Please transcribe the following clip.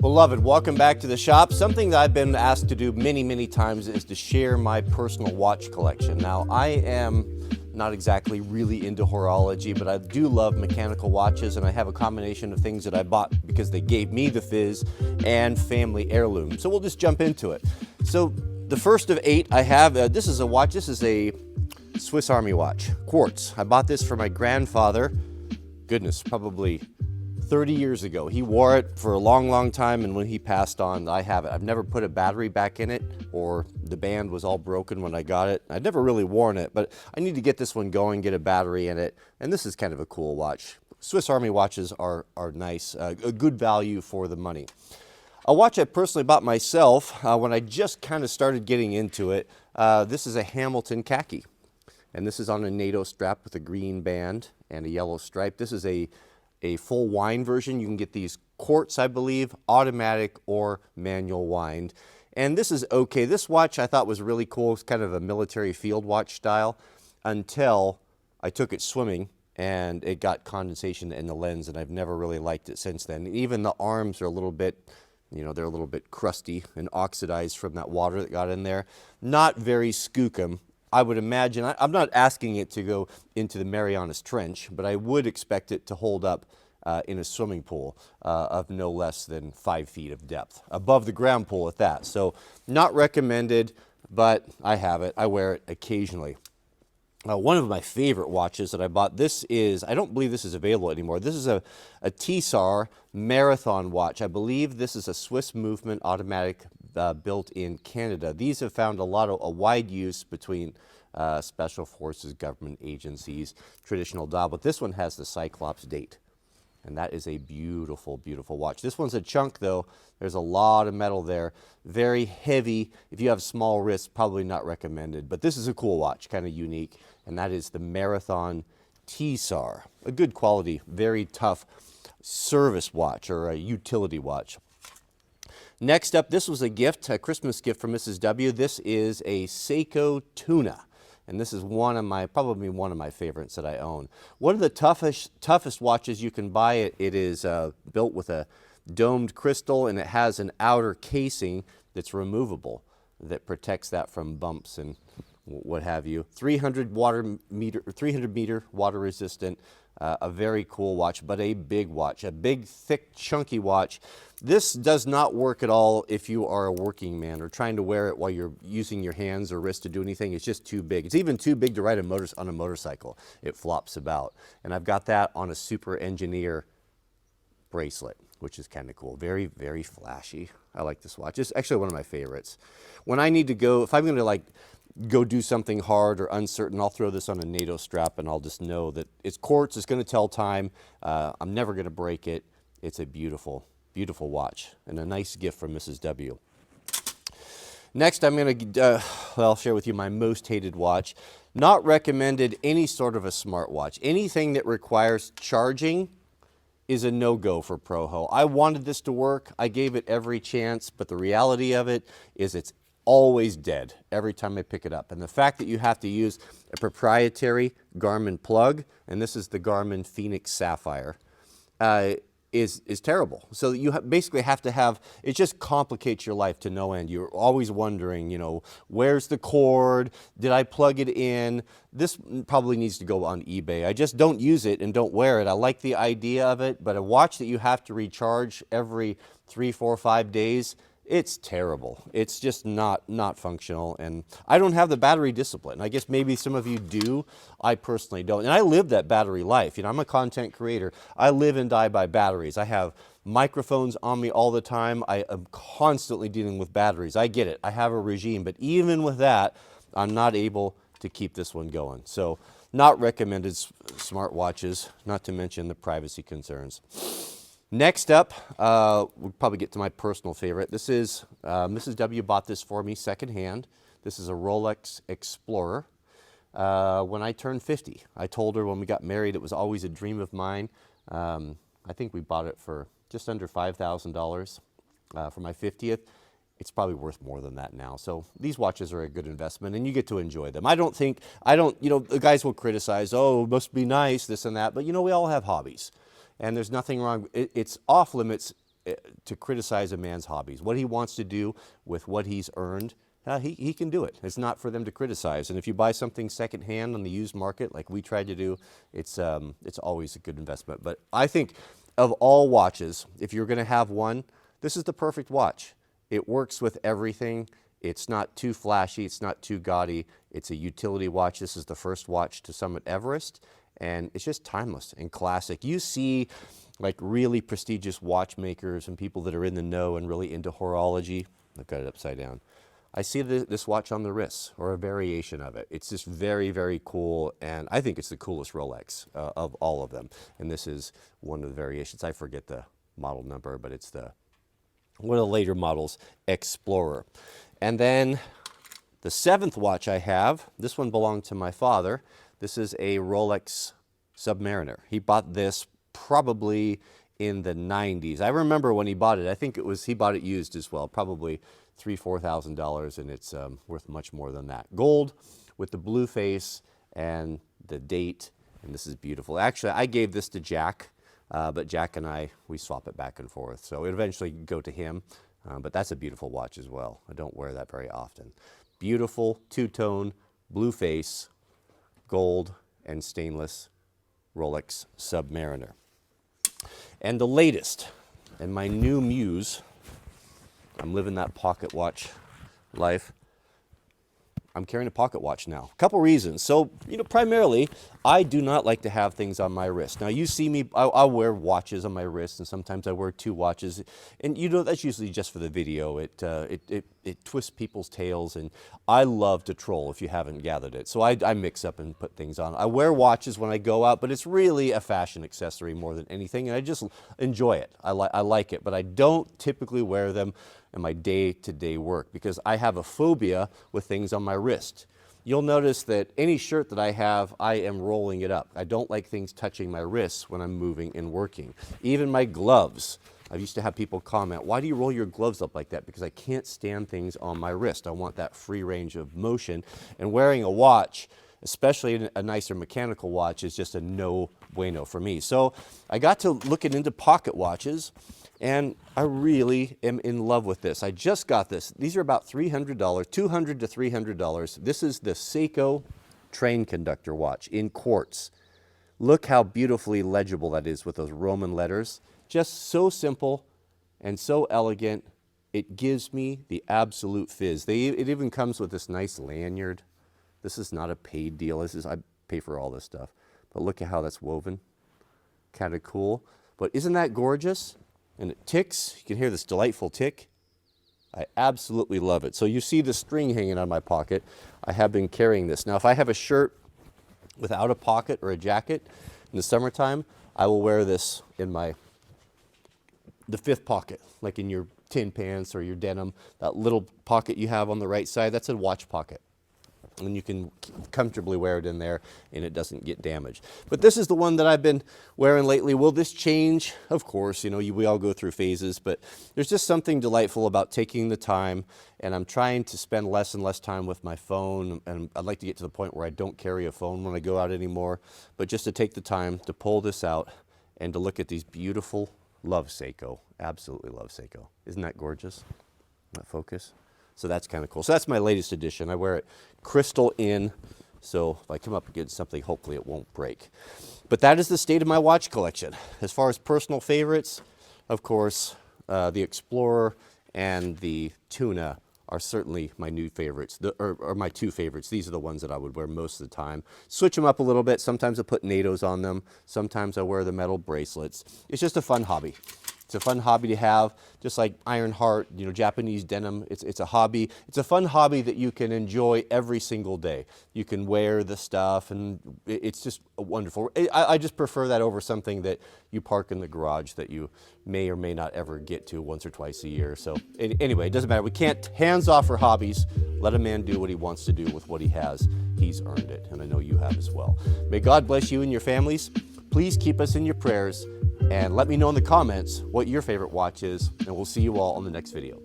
Beloved, welcome back to the shop. Something that I've been asked to do many times is to share my personal watch collection. Now, I am not exactly really into horology, but I do love mechanical watches, and I have a combination of things that I bought because they gave me the fizz and family heirloom. So we'll just jump into it. So the first of 8 I have, this is a watch. This is a Swiss Army watch, Quartz. I bought this for my grandfather, goodness, probably 30 years ago. He wore it for a long time, and when he passed on, I have it. I've never put a battery back in it, or the band was all broken when I got it. I'd never really worn it, but I need to get this one going, get a battery in it, and this is kind of a cool watch. Swiss Army watches are nice, a good value for the money. A watch I personally bought myself when I just kind of started getting into it. This is a Hamilton Khaki, and this is on a NATO strap with a green band and a yellow stripe. This is a full wind version. You can get these Quartz, I believe, automatic or manual wind. And this is okay. This watch I thought was really cool. It's kind of a military field watch style until I took it swimming and it got condensation in the lens, and I've never really liked it since then. Even the arms are a little bit, they're a little bit crusty and oxidized from that water that got in there. Not very skookum. I would imagine, I'm not asking it to go into the Marianas Trench, but I would expect it to hold up in a swimming pool of no less than 5 feet of depth, above the ground pool at that. So not recommended, but I have it. I wear it occasionally. One of my favorite watches that I bought, this is, I don't believe this is available anymore. This is a Tsar marathon watch. I believe this is a Swiss movement automatic built in Canada. These have found a wide use between special forces, government agencies, traditional dial, but this one has the Cyclops date. And that is a beautiful watch. This one's a chunk though. There's a lot of metal there. Very heavy. If you have small wrists, probably not recommended. But this is a cool watch, kind of unique. And that is the Marathon Tsar. A good quality, very tough service watch or a utility watch. Next up, this was a gift, a Christmas gift from Mrs. W. This is a Seiko Tuna. And this is probably one of my favorites that I own. One of the toughest watches you can buy. It is built with a domed crystal, and it has an outer casing that's removable that protects that from bumps and what have you. 300 meter water resistant. A very cool watch, but a big watch, a big, thick, chunky watch. This does not work at all if you are a working man or trying to wear it while you're using your hands or wrist to do anything. It's just too big. It's even too big to ride on a motorcycle. It flops about. And I've got that on a Super Engineer bracelet, which is kind of cool. Very flashy. I like this watch. It's actually one of my favorites. When I need to go, if I'm going to go do something hard or uncertain, I'll throw this on a NATO strap and I'll just know that it's Quartz, it's going to tell time. I'm never going to break it. It's a beautiful watch and a nice gift from Mrs. W. Next, I'm going to I'll share with you my most hated watch. Not recommended any sort of a smartwatch. Anything that requires charging is a no-go for Proho. I wanted this to work. I gave it every chance, but the reality of it is it's always dead every time I pick it up. And the fact that you have to use a proprietary Garmin plug, and this is the Garmin Fenix Sapphire, is terrible. So you basically have to have, it just complicates your life to no end. You're always wondering, where's the cord? Did I plug it in? This probably needs to go on eBay. I just don't use it and don't wear it. I like the idea of it, but a watch that you have to recharge every 3, 4, 5 days, it's terrible. It's just not functional, and I don't have the battery discipline. I guess maybe some of you do. I personally don't, and I live that battery life. I'm a content creator. I live and die by batteries. I have microphones on me all the time. I am constantly dealing with batteries. I get it. I have a regime, but even with that, I'm not able to keep this one going. So not recommended smartwatches, not to mention the privacy concerns. Next up, we'll probably get to my personal favorite. This is, Mrs. W bought this for me secondhand. This is a Rolex Explorer. When I turned 50, I told her when we got married it was always a dream of mine. I think we bought it for just under $5,000 for my 50th. It's probably worth more than that now. So these watches are a good investment, and you get to enjoy them. The guys will criticize, oh, it must be nice, this and that, but we all have hobbies. And there's nothing wrong. It's off limits to criticize a man's hobbies. What he wants to do with what he's earned, he can do it. It's not for them to criticize. And if you buy something secondhand on the used market, like we tried to do, it's always a good investment. But I think of all watches, if you're going to have one, this is the perfect watch. It works with everything. It's not too flashy. It's not too gaudy. It's a utility watch. This is the first watch to summit Everest, and it's just timeless and classic. You see like really prestigious watchmakers and people that are in the know and really into horology. I've got it upside down. I see this watch on the wrist, or a variation of it. It's just very, very cool, and I think it's the coolest Rolex of all of them. And this is one of the variations. I forget the model number, but it's one of the later models, Explorer. And then the 7th watch I have, this one belonged to my father. This is a Rolex Submariner. He bought this probably in the 90s. I remember when he bought it. I think he bought it used as well, probably $3,000-$4,000, and it's worth much more than that. Gold with the blue face and the date, and this is beautiful. Actually, I gave this to Jack, but Jack and we swap it back and forth, so it eventually go to him, but that's a beautiful watch as well. I don't wear that very often. Beautiful two-tone, blue face, gold, and stainless Rolex Submariner. And the latest, and my new muse, I'm living that pocket watch life. I'm carrying a pocket watch now. A couple reasons. So, primarily, I do not like to have things on my wrist. Now, you see me, I wear watches on my wrist, and sometimes I wear 2 watches. And that's usually just for the video. It twists people's tails, and I love to troll, if you haven't gathered it. So I mix up and put things on. I wear watches when I go out, but it's really a fashion accessory more than anything, and I just enjoy it. I like it, but I don't typically wear them in my day-to-day work because I have a phobia with things on my wrist. You'll notice that any shirt that I have, I am rolling it up. I don't like things touching my wrists when I'm moving and working. Even my gloves. I used to have people comment, why do you roll your gloves up like that? Because I can't stand things on my wrist. I want that free range of motion. And wearing a watch, especially a nicer mechanical watch, is just a no bueno for me. So I got to looking into pocket watches, and I really am in love with this. I just got this. These are about $300, $200 to $300. This is the Seiko train conductor watch in quartz. Look how beautifully legible that is with those Roman letters. Just so simple and so elegant. It gives me the absolute fizz. It even comes with this nice lanyard. This is not a paid deal. I pay for all this stuff. But look at how that's woven. Kind of cool. But isn't that gorgeous? And it ticks. You can hear this delightful tick. I absolutely love it. So you see the string hanging on my pocket. I have been carrying this. Now, if I have a shirt without a pocket or a jacket in the summertime, I will wear this in the 5th pocket, like in your tin pants or your denim. That little pocket you have on the right side, that's a watch pocket. And you can comfortably wear it in there and it doesn't get damaged. But this is the one that I've been wearing lately. Will this change? Of course, we all go through phases, but there's just something delightful about taking the time, and I'm trying to spend less and less time with my phone, and I'd like to get to the point where I don't carry a phone when I go out anymore, but just to take the time to pull this out and to look at these beautiful, love Seiko, absolutely love Seiko. Isn't that gorgeous? That focus? So that's kind of cool. So that's my latest edition. I wear it crystal in, so if I come up against something, hopefully it won't break. But that is the state of my watch collection. As far as personal favorites, of course, the Explorer and the Tuna are certainly my new favorites, or my 2 favorites. These are the ones that I would wear most of the time. Switch them up a little bit. Sometimes I put NATOs on them. Sometimes I wear the metal bracelets. It's just a fun hobby. It's a fun hobby to have, just like Ironheart, Japanese denim. It's a hobby. It's a fun hobby that you can enjoy every single day. You can wear the stuff, and it's just wonderful. I just prefer that over something that you park in the garage that you may or may not ever get to once or twice a year. So anyway, it doesn't matter. We can't hands off for hobbies. Let a man do what he wants to do with what he has. He's earned it, and I know you have as well. May God bless you and your families. Please keep us in your prayers. And let me know in the comments what your favorite watch is, and we'll see you all on the next video.